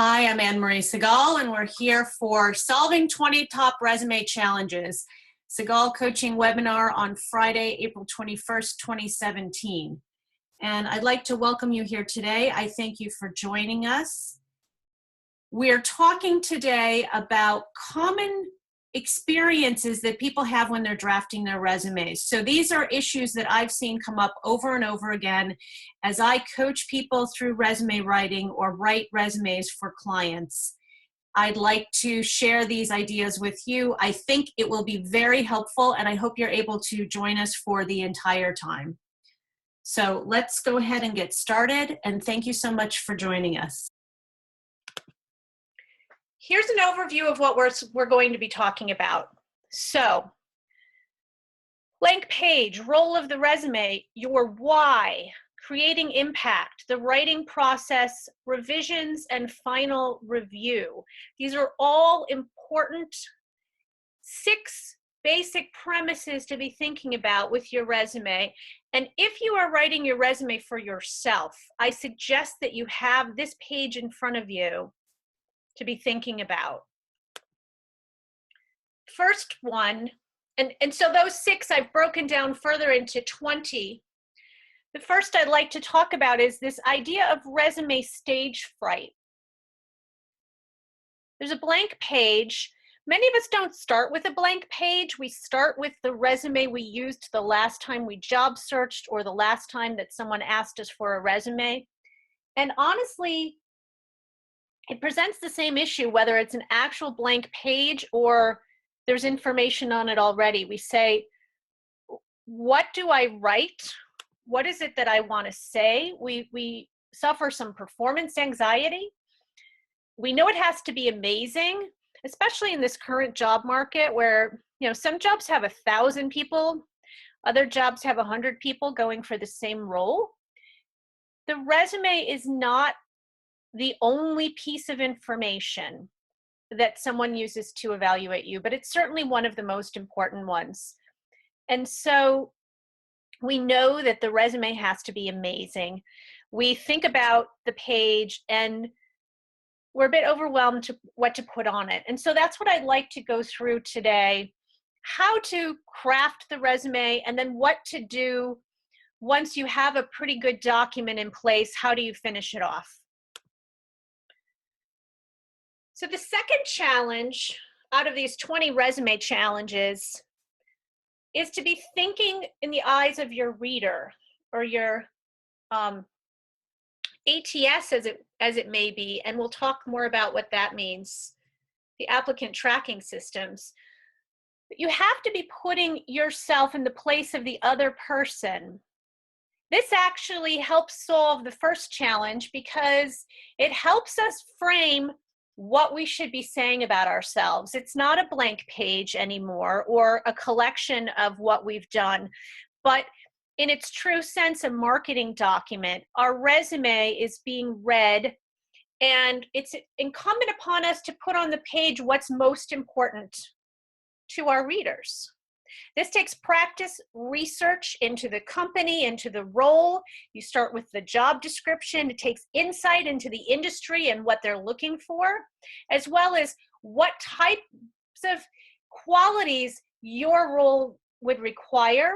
Hi, I'm Marie Segal, and we're here for Solving 20 Top Resume Challenges, Segal Coaching webinar on Friday, April 21st, 2017. And I'd like to welcome you here today. I thank you for joining us. We're talking today about common experiences that people have when they're drafting their resumes. So these are issues that I've seen come up over and over again as I coach people through resume writing or write resumes for clients. I'd like to share these ideas with you. I think it will be very helpful, and I hope you're able to join us for the entire time. So let's go ahead and get started, and thank you so much for joining us. Here's an overview of what we're going to be talking about. So, blank page, role of the resume, your why, creating impact, the writing process, revisions, and final review. These are all important 6 basic premises to be thinking about with your resume. And if you are writing your resume for yourself, I suggest that you have this page in front of you to be thinking about. First one, and so those 6 I've broken down further into 20. The first I'd like to talk about is this idea of resume stage fright. There's a blank page. Many of us don't start with a blank page. We start with the resume we used the last time we job searched or the last time that someone asked us for a resume. And honestly, it presents the same issue whether it's an actual blank page or there's information on it already. We say, what do I write? What is it that I want to say? We suffer some performance anxiety. We know it has to be amazing, especially in this current job market where, some jobs have 1,000 people, other jobs have 100 people going for the same role. The resume is not the only piece of information that someone uses to evaluate you, but it's certainly one of the most important ones. And so we know that the resume has to be amazing. We think about the page and we're a bit overwhelmed to what to put on it. And so that's what I'd like to go through today, how to craft the resume and then what to do once you have a pretty good document in place. How do you finish it off? So the second challenge out of these 20 resume challenges is to be thinking in the eyes of your reader or your ATS as it may be, and we'll talk more about what that means, the applicant tracking systems. But you have to be putting yourself in the place of the other person. This actually helps solve the first challenge because it helps us frame what we should be saying about ourselves. It's not a blank page anymore or a collection of what we've done, but in its true sense, a marketing document. Our resume is being read, and it's incumbent upon us to put on the page what's most important to our readers. This takes practice, research into the company, into the role. You start with the job description. It takes insight into the industry and what they're looking for, as well as what types of qualities your role would require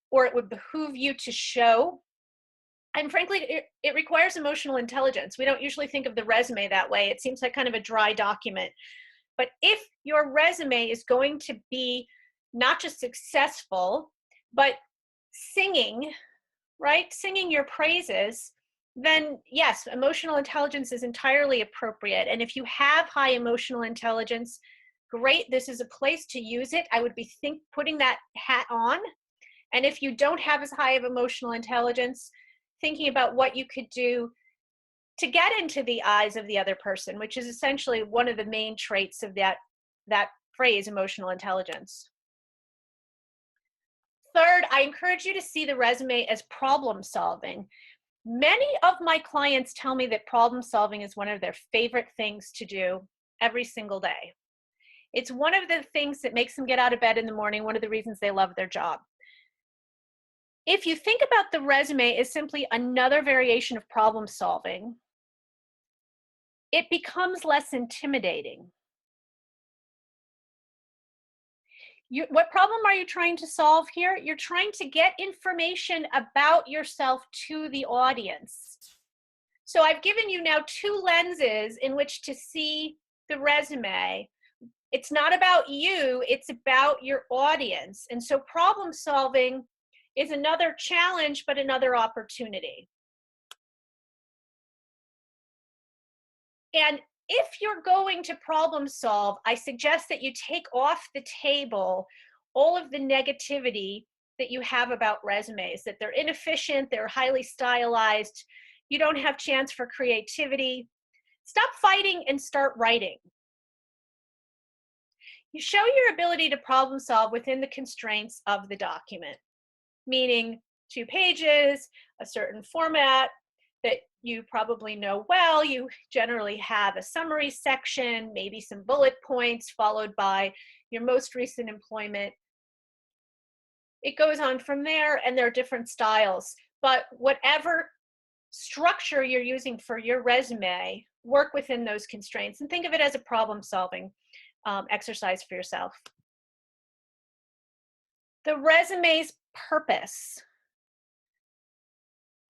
or it would behoove you to show. And frankly, it requires emotional intelligence. We don't usually think of the resume that way. It seems like kind of a dry document. But if your resume is going to be not just successful, but singing, right? Singing your praises, then yes, emotional intelligence is entirely appropriate. And if you have high emotional intelligence, great, this is a place to use it. I would be putting that hat on. And if you don't have as high of emotional intelligence, thinking about what you could do to get into the eyes of the other person, which is essentially one of the main traits of that phrase, emotional intelligence. Third, I encourage you to see the resume as problem solving. Many of my clients tell me that problem solving is one of their favorite things to do every single day. It's one of the things that makes them get out of bed in the morning, one of the reasons they love their job. If you think about the resume as simply another variation of problem solving, it becomes less intimidating. What problem are you trying to solve here? You're trying to get information about yourself to the audience. So I've given you now two lenses in which to see the resume. It's not about you, it's about your audience. And so problem solving is another challenge, but another opportunity. And if you're going to problem solve, I suggest that you take off the table all of the negativity that you have about resumes, that they're inefficient, they're highly stylized, you don't have chance for creativity. Stop fighting and start writing. You show your ability to problem solve within the constraints of the document, meaning 2 pages, a certain format that you probably know well. You generally have a summary section, maybe some bullet points, followed by your most recent employment. It goes on from there, and there are different styles. But whatever structure you're using for your resume, work within those constraints and think of it as a problem-solving exercise for yourself. The resume's purpose.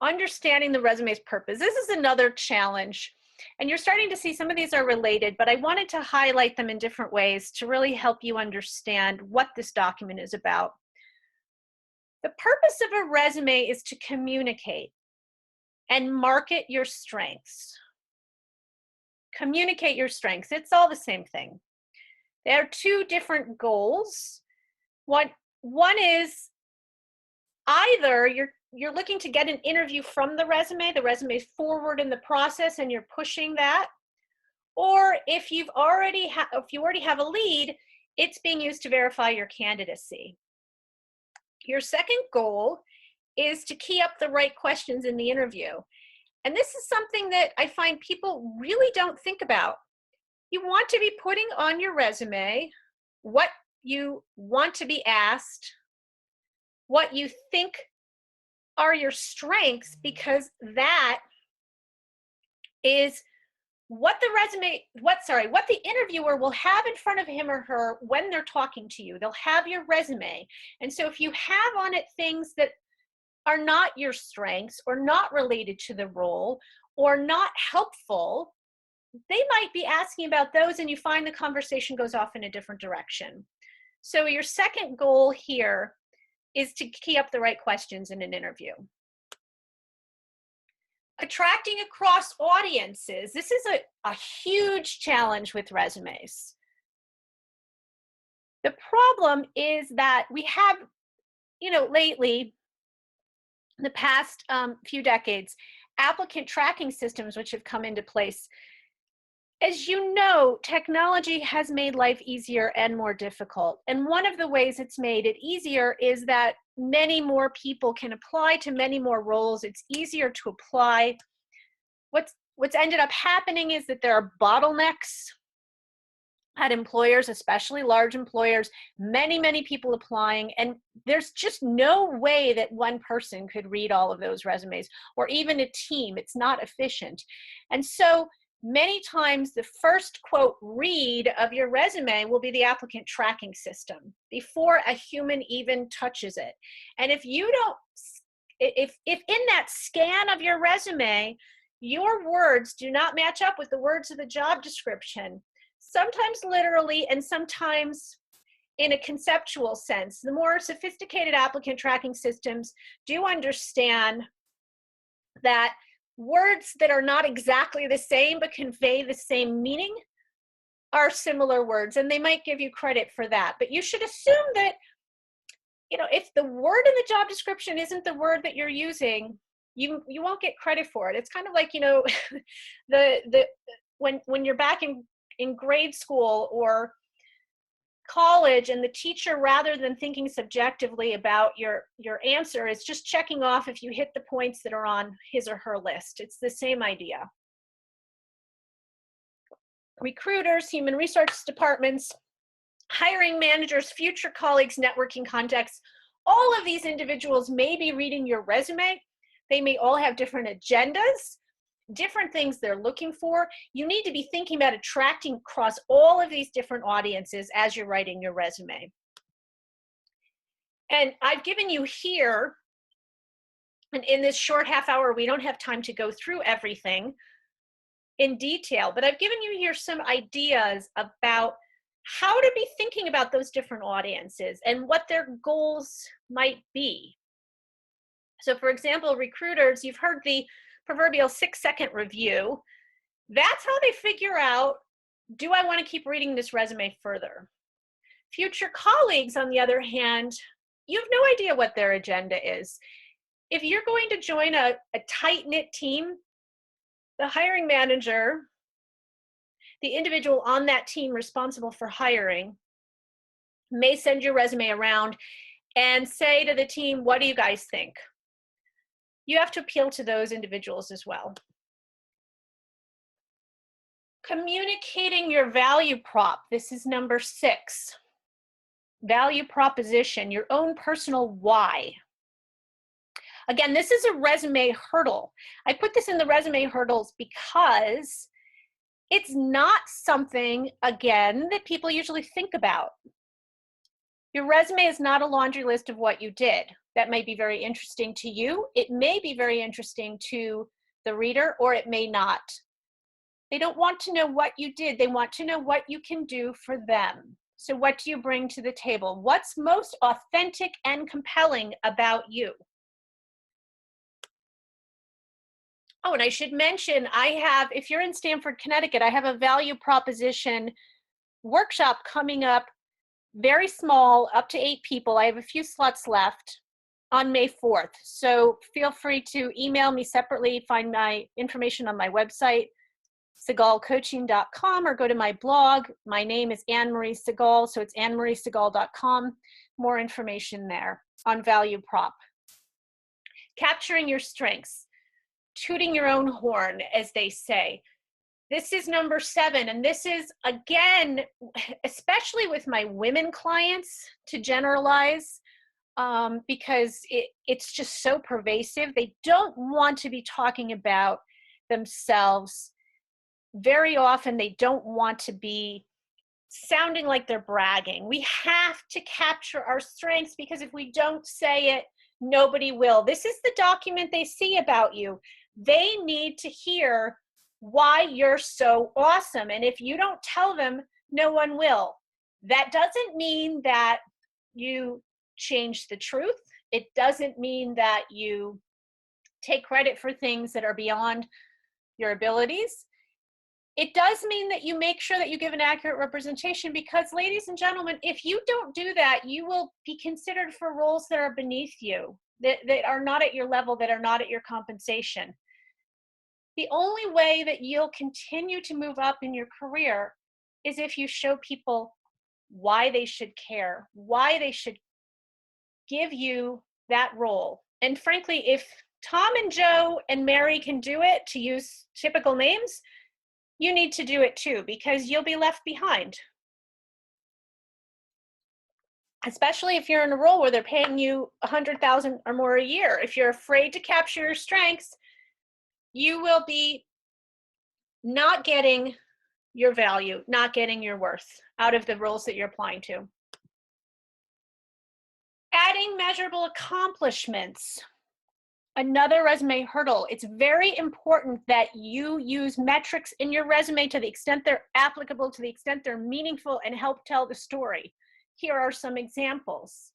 Understanding the resume's purpose. This is another challenge, and you're starting to see some of these are related, but I wanted to highlight them in different ways to really help you understand what this document is about. The purpose of a resume is to communicate and market your strengths. Communicate your strengths. It's all the same thing. There are 2 different goals. One is either you're looking to get an interview from the resume is forward in the process and you're pushing that, or if you already have a lead, it's being used to verify your candidacy. Your second goal is to key up the right questions in the interview. And this is something that I find people really don't think about. You want to be putting on your resume what you want to be asked, what you think are your strengths, because that is what the interviewer will have in front of him or her when they're talking to you. They'll have your resume. And so if you have on it things that are not your strengths or not related to the role or not helpful, they might be asking about those, and you find the conversation goes off in a different direction. So your second goal here is to key up the right questions in an interview. Attracting across audiences. This is a huge challenge with resumes. The problem is that we have, lately, in the past few decades, applicant tracking systems which have come into place. As you know, technology has made life easier and more difficult. And one of the ways it's made it easier is that many more people can apply to many more roles. It's easier to apply. What's ended up happening is that there are bottlenecks at employers, especially large employers, many people applying, and there's just no way that one person could read all of those resumes, or even a team. It's not efficient. And so many times the first, quote, read of your resume will be the applicant tracking system before a human even touches it. And if in that scan of your resume, your words do not match up with the words of the job description, sometimes literally and sometimes in a conceptual sense, the more sophisticated applicant tracking systems do understand that words that are not exactly the same but convey the same meaning are similar words, and they might give you credit for that. But you should assume that, if the word in the job description isn't the word that you're using, you won't get credit for it. It's kind of like, when you're back in grade school or college, and the teacher, rather than thinking subjectively about your answer, is just checking off if you hit the points that are on his or her list. It's the same idea. Recruiters, human resource departments, hiring managers, future colleagues, networking contacts, all of these individuals may be reading your resume. They may all have different agendas. different things they're looking for. You need to be thinking about attracting across all of these different audiences as you're writing your resume. And I've given you here, and in this short half hour, we don't have time to go through everything in detail, but I've given you here some ideas about how to be thinking about those different audiences and what their goals might be. So for example, recruiters, you've heard the proverbial 6-second review. That's how they figure out, do I want to keep reading this resume further? Future colleagues, on the other hand, you have no idea what their agenda is. If you're going to join a tight-knit team, the hiring manager, the individual on that team responsible for hiring, may send your resume around and say to the team, what do you guys think? You have to appeal to those individuals as well. Communicating your value prop. This is number 6. Value proposition, your own personal why. Again, this is a resume hurdle. I put this in the resume hurdles because it's not something, again, that people usually think about. Your resume is not a laundry list of what you did. That may be very interesting to you. It may be very interesting to the reader, or it may not. They don't want to know what you did. They want to know what you can do for them. So what do you bring to the table? What's most authentic and compelling about you? Oh, and I should mention, I have, if you're in Stamford, Connecticut, I have a value proposition workshop coming up, very small, up to 8 people. I have a few slots left on May 4th. So feel free to email me separately, find my information on my website, segalcoaching.com, or go to my blog. My name is Marie Segal, so it's annemariesegal.com. More information there on value prop. Capturing your strengths, tooting your own horn, as they say. This is number 7, and this is, again, especially with my women clients, to generalize, because it's just so pervasive. They don't want to be talking about themselves. Very often they don't want to be sounding like they're bragging. We have to capture our strengths, because if we don't say it, nobody will. This is the document they see about you. They need to hear why you're so awesome. And if you don't tell them, no one will. That doesn't mean that you change the truth. It doesn't mean that you take credit for things that are beyond your abilities. It does mean that you make sure that you give an accurate representation, because, ladies and gentlemen, if you don't do that, you will be considered for roles that are beneath you, that are not at your level, that are not at your compensation. The only way that you'll continue to move up in your career is if you show people why they should care, why they should give you that role. And frankly, if Tom and Joe and Mary can do it, to use typical names, you need to do it too, because you'll be left behind. Especially if you're in a role where they're paying you $100,000 or more a year. If you're afraid to capture your strengths, you will be not getting your value, not getting your worth out of the roles that you're applying to. Adding measurable accomplishments. Another resume hurdle. It's very important that you use metrics in your resume to the extent they're applicable, to the extent they're meaningful, and help tell the story. Here are some examples.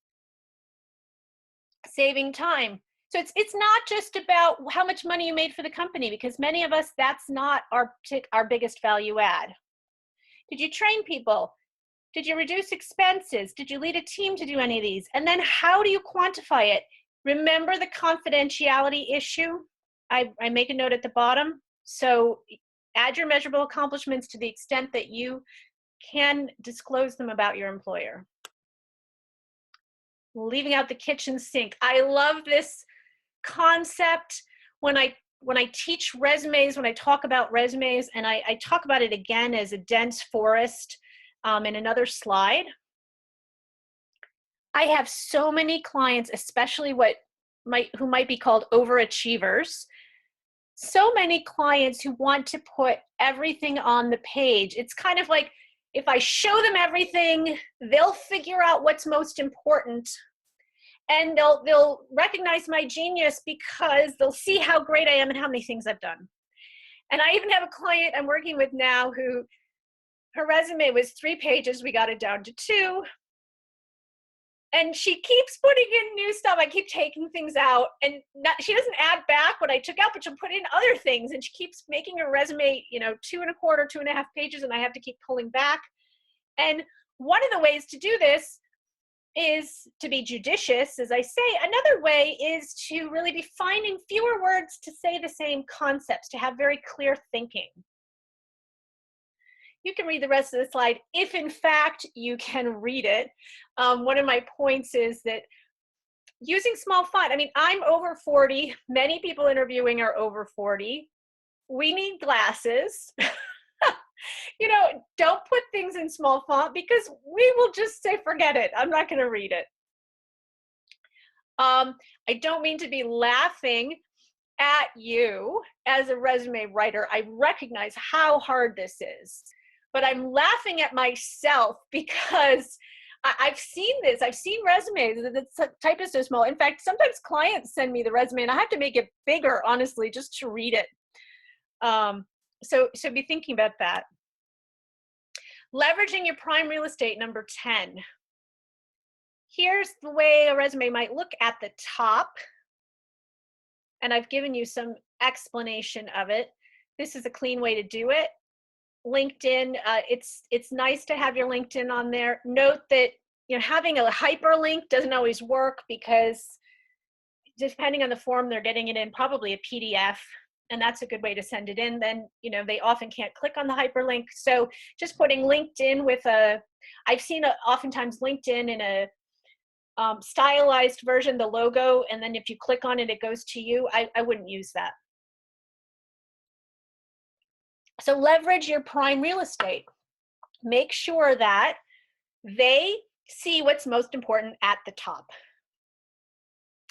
Saving time. So it's not just about how much money you made for the company, because many of us, that's not our biggest value add. Did you train people? Did you reduce expenses? Did you lead a team to do any of these? And then how do you quantify it? Remember the confidentiality issue? I make a note at the bottom. So add your measurable accomplishments to the extent that you can disclose them about your employer. Leaving out the kitchen sink. I love this concept when I teach resumes, when I talk about resumes, and I talk about it again as a dense forest in another slide. I have so many clients, especially who might be called overachievers, so many clients who want to put everything on the page. It's kind of like, if I show them everything, they'll figure out what's most important, and they'll recognize my genius because they'll see how great I am and how many things I've done. And I even have a client I'm working with now who, her resume was 3 pages. We got it down to 2. And she keeps putting in new stuff. I keep taking things out, and she doesn't add back what I took out, but she'll put in other things. And she keeps making her resume, 2.25, 2.5 pages, and I have to keep pulling back. And one of the ways to do this is to be judicious, as I say. Another way is to really be finding fewer words to say the same concepts, to have very clear thinking. You can read the rest of the slide if, in fact, you can read it. One of my points is that using small font, I mean, I'm over 40. Many people interviewing are over 40. We need glasses. Don't put things in small font, because we will just say, forget it. I'm not going to read it. I don't mean to be laughing at you as a resume writer. I recognize how hard this is. But I'm laughing at myself because I've seen this. I've seen resumes. The type is so small. In fact, sometimes clients send me the resume and I have to make it bigger, honestly, just to read it. So be thinking about that. Leveraging your prime real estate, number 10. Here's the way a resume might look at the top. And I've given you some explanation of it. This is a clean way to do it. LinkedIn, it's nice to have your LinkedIn on there. Note that having a hyperlink doesn't always work, because depending on the form they're getting it in, probably a PDF, and that's a good way to send it in. Then they often can't click on the hyperlink. So just putting LinkedIn with I've seen oftentimes LinkedIn in a stylized version, the logo, and then if you click on it, it goes to you. I wouldn't use that. So leverage your prime real estate. Make sure that they see what's most important at the top.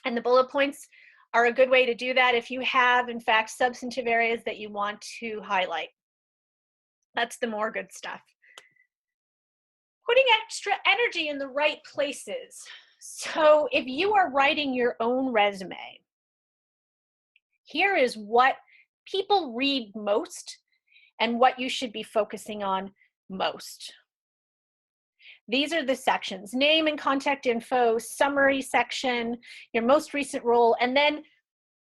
And the bullet points are a good way to do that if you have, in fact, substantive areas that you want to highlight. That's the more good stuff. Putting extra energy in the right places. So if you are writing your own resume, here is what people read most and what you should be focusing on most. These are the sections: name and contact info, summary section, your most recent role, and then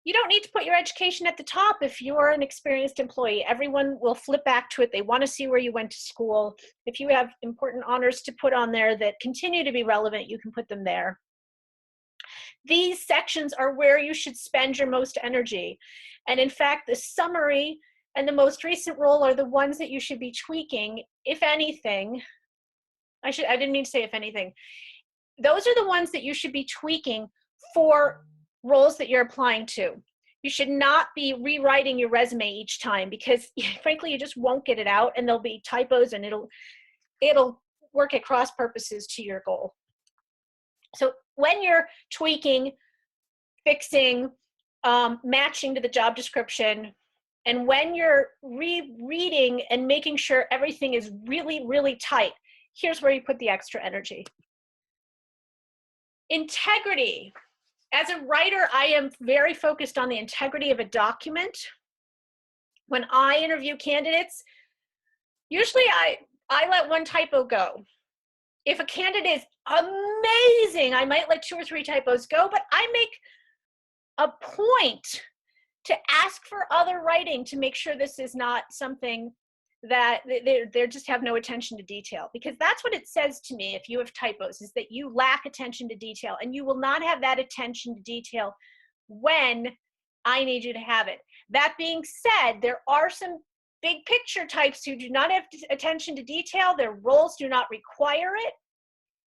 you don't need to put your education at the top if you're an experienced employee. Everyone will flip back to it. They want to see where you went to school. If you have important honors to put on there that continue to be relevant, you can put them there. These sections are where you should spend your most energy. And in fact, the summary and the most recent role are the ones that you should be tweaking, if anything. I didn't mean to say if anything. Those are the ones that you should be tweaking for roles that you're applying to. You should not be rewriting your resume each time, because frankly, you just won't get it out, and there'll be typos, and it'll work at cross purposes to your goal. So when you're tweaking, fixing, matching to the job description, and when you're rereading and making sure everything is really, really tight, here's where you put the extra energy. Integrity. As a writer, I am very focused on the integrity of a document. When I interview candidates, usually I let one typo go. If a candidate is amazing, I might let 2 or 3 typos go, but I make a point to ask for other writing to make sure this is not something that they just have no attention to detail, because that's what it says to me. If you have typos, is that you lack attention to detail, and you will not have that attention to detail when I need you to have it. That being said, there are some big picture types who do not have attention to detail. Their roles do not require it.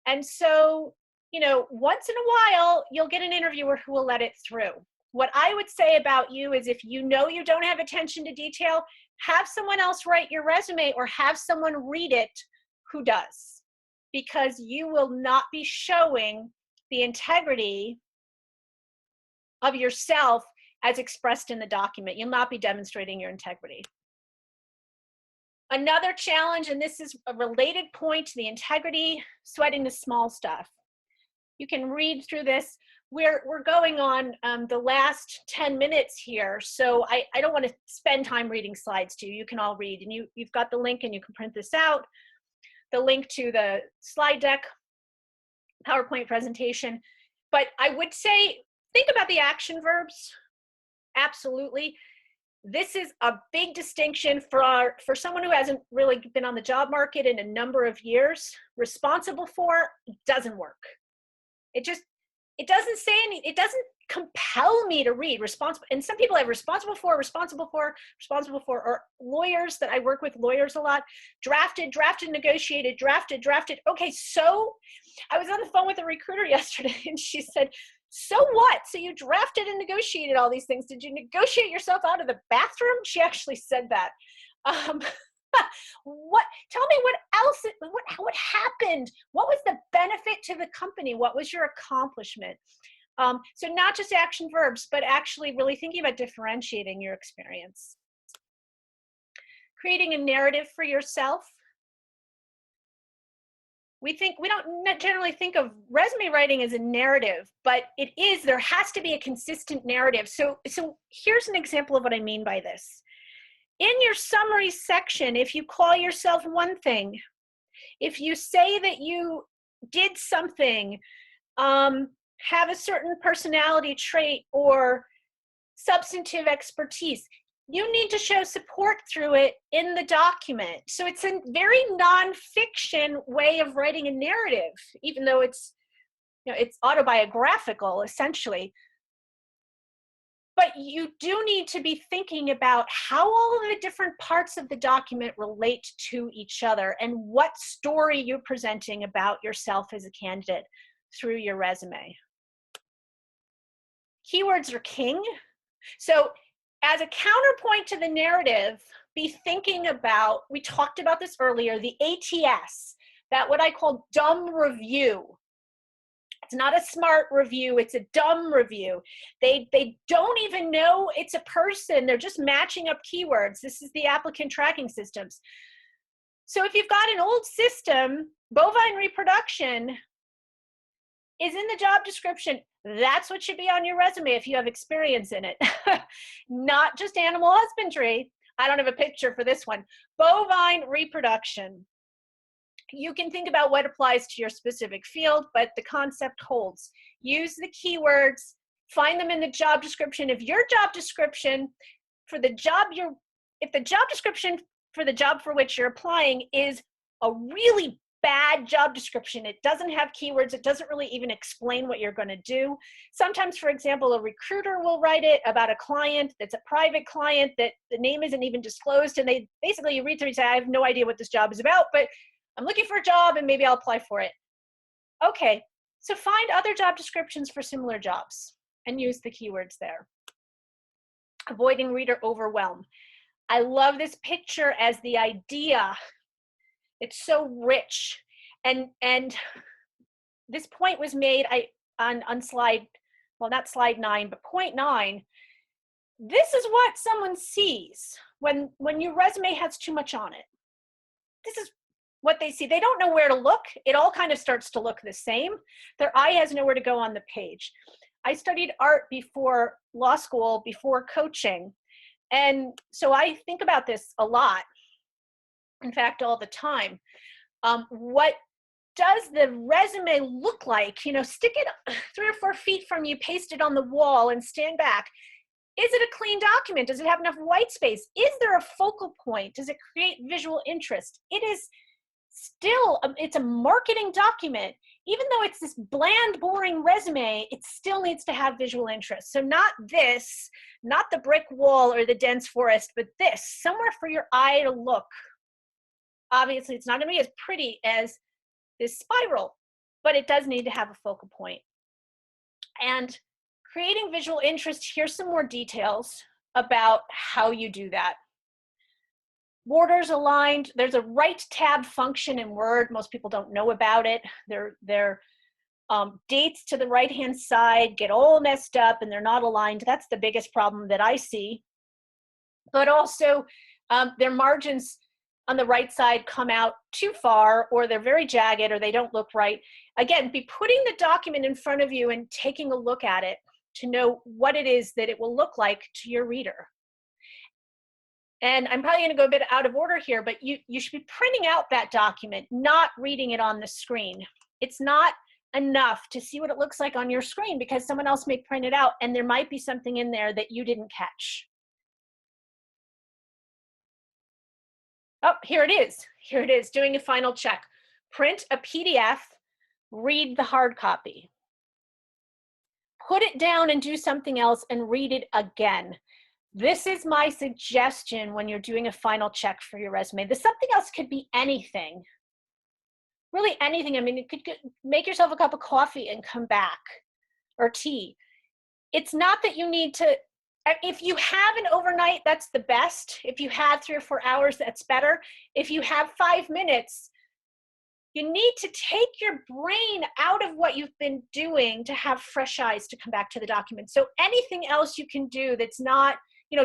And so, once in a while, you'll get an interviewer who will let it through. What I would say about you is, if you know you don't have attention to detail, have someone else write your resume, or have someone read it who does, because you will not be showing the integrity of yourself as expressed in the document. You'll not be demonstrating your integrity. Another challenge, and this is a related point to the integrity, sweating the small stuff. You can read through this. We're going on the last 10 minutes here, so I don't want to spend time reading slides to you. You can all read, and you've got the link and you can print this out, the link to the slide deck, PowerPoint presentation. But I would say, think about the action verbs. Absolutely. This is a big distinction for someone who hasn't really been on the job market in a number of years. Responsible for doesn't work. It doesn't say any, it doesn't compel me to read responsible. And some people have responsible for, or lawyers that I work with, lawyers a lot, drafted, negotiated, drafted. Okay, so I was on the phone with a recruiter yesterday and she said, so what? So you drafted and negotiated all these things. Did you negotiate yourself out of the bathroom? She actually said that. What? Tell me what else, what happened? What was the benefit to the company? What was your accomplishment? So not just action verbs, but actually really thinking about differentiating your experience. Creating a narrative for yourself. We don't generally think of resume writing as a narrative, but it is. There has to be a consistent narrative. So here's an example of what I mean by this. In your summary section, if you call yourself one thing, if you say that you did something, have a certain personality trait or substantive expertise, you need to show support through it in the document. So it's a very nonfiction way of writing a narrative, even though it's autobiographical essentially. But you do need to be thinking about how all of the different parts of the document relate to each other and what story you're presenting about yourself as a candidate through your resume. Keywords are king. So as a counterpoint to the narrative, be thinking about, we talked about this earlier, the ATS, that what I call dumb review. It's not a smart review, it's a dumb review. They don't even know it's a person, they're just matching up keywords. This is the applicant tracking systems. So if you've got an old system, bovine reproduction is in the job description. That's what should be on your resume if you have experience in it. Not just animal husbandry. I don't have a picture for this one. Bovine reproduction. You can think about what applies to your specific field, but the concept holds. Use the keywords, find them in the job description. If your job description for the job if the job description for the job for which you're applying is a really bad job description, it doesn't have keywords, it doesn't really even explain what you're going to do. Sometimes, for example, a recruiter will write it about a client that's a private client that the name isn't even disclosed, and they basically, you read through and say, I have no idea what this job is about, but I'm looking for a job and maybe I'll apply for it. Okay, so find other job descriptions for similar jobs and use the keywords there. Avoiding reader overwhelm. I love this picture as the idea. It's so rich. And this point was made on slide, well, not slide 9, but point 9. This is what someone sees when your resume has too much on it. This is what they see. They don't know where to look. It all kind of starts to look the same. Their eye has nowhere to go on the page. I studied art before law school, before coaching. And so I think about this a lot. In fact, all the time. What does the resume look like? You know, stick it 3 or 4 feet from you, paste it on the wall and stand back. Is it a clean document? Does it have enough white space? Is there a focal point? Does it create visual interest? It is still, it's a marketing document. Even though it's this bland, boring resume, it still needs to have visual interest. So not this, not the brick wall or the dense forest, but this, somewhere for your eye to look. Obviously, it's not going to be as pretty as this spiral, but it does need to have a focal point. And creating visual interest, here's some more details about how you do that. Borders aligned. There's a right tab function in Word. Most people don't know about it. They're dates to the right-hand side get all messed up and they're not aligned. That's the biggest problem that I see. But also their margins on the right side come out too far, or they're very jagged, or they don't look right. Again, be putting the document in front of you and taking a look at it to know what it is that it will look like to your reader. And I'm probably going to go a bit out of order here, but you should be printing out that document, not reading it on the screen. It's not enough to see what it looks like on your screen, because someone else may print it out and there might be something in there that you didn't catch. Oh, here it is. Here it is, doing a final check. Print a PDF, read the hard copy. Put it down and do something else and read it again. This is my suggestion when you're doing a final check for your resume. The something else could be anything. Really anything. I mean, it could make yourself a cup of coffee and come back, or tea. It's not that you need to, if you have an overnight, that's the best. If you have 3 or 4 hours, that's better. If you have 5 minutes, you need to take your brain out of what you've been doing to have fresh eyes to come back to the document. So anything else you can do that's not,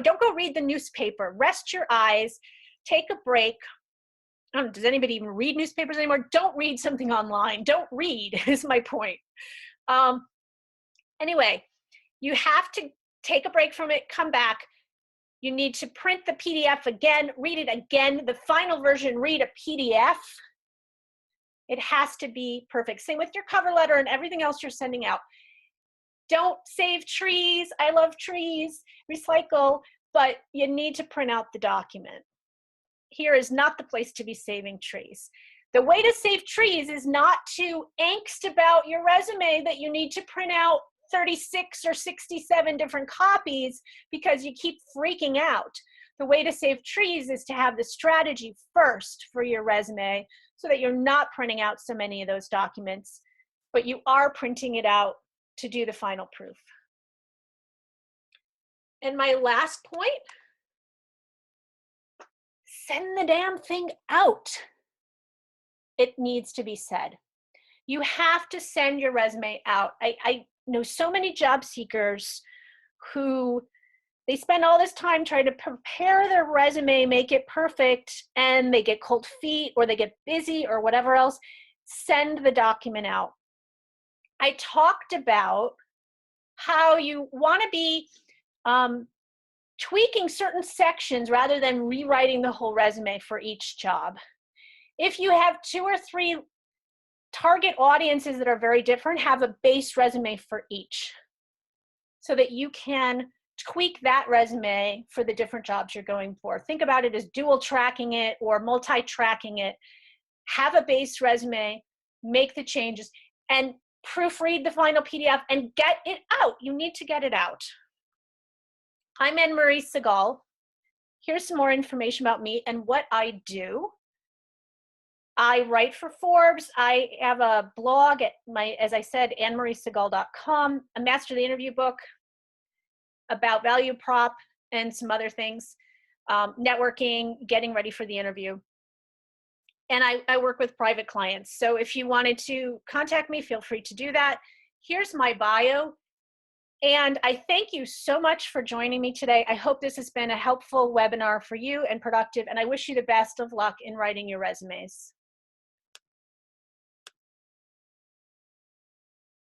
don't go read the newspaper. Rest your eyes, take a break. I don't know, does anybody even read newspapers anymore? Don't read something online. Don't read is my point. Anyway, you have to take a break from it, come back. You need to print the PDF again, read it again. The final version, read a PDF. It has to be perfect. Same with your cover letter and everything else you're sending out. Don't save trees. I love trees. Recycle, but you need to print out the document. Here is not the place to be saving trees. The way to save trees is not to angst about your resume that you need to print out 36 or 67 different copies because you keep freaking out. The way to save trees is to have the strategy first for your resume so that you're not printing out so many of those documents, but you are printing it out to do the final proof. And my last point, send the damn thing out. It needs to be said. You have to send your resume out. I know so many job seekers who they spend all this time trying to prepare their resume, make it perfect, and they get cold feet or they get busy or whatever else. Send the document out. I talked about how you want to be tweaking certain sections rather than rewriting the whole resume for each job. If you have 2 or 3 target audiences that are very different, have a base resume for each so that you can tweak that resume for the different jobs you're going for. Think about it as dual tracking it or multi-tracking it. Have a base resume, make the changes, and proofread the final PDF and get it out. You need to get it out. I'm Marie Segal. Here's some more information about me and what I do. I write for Forbes. I have a blog at as I said, annemariesegal.com, a Master the Interview book about value prop and some other things, networking, getting ready for the interview. And I work with private clients. So if you wanted to contact me, feel free to do that. Here's my bio. And I thank you so much for joining me today. I hope this has been a helpful webinar for you and productive. And I wish you the best of luck in writing your resumes.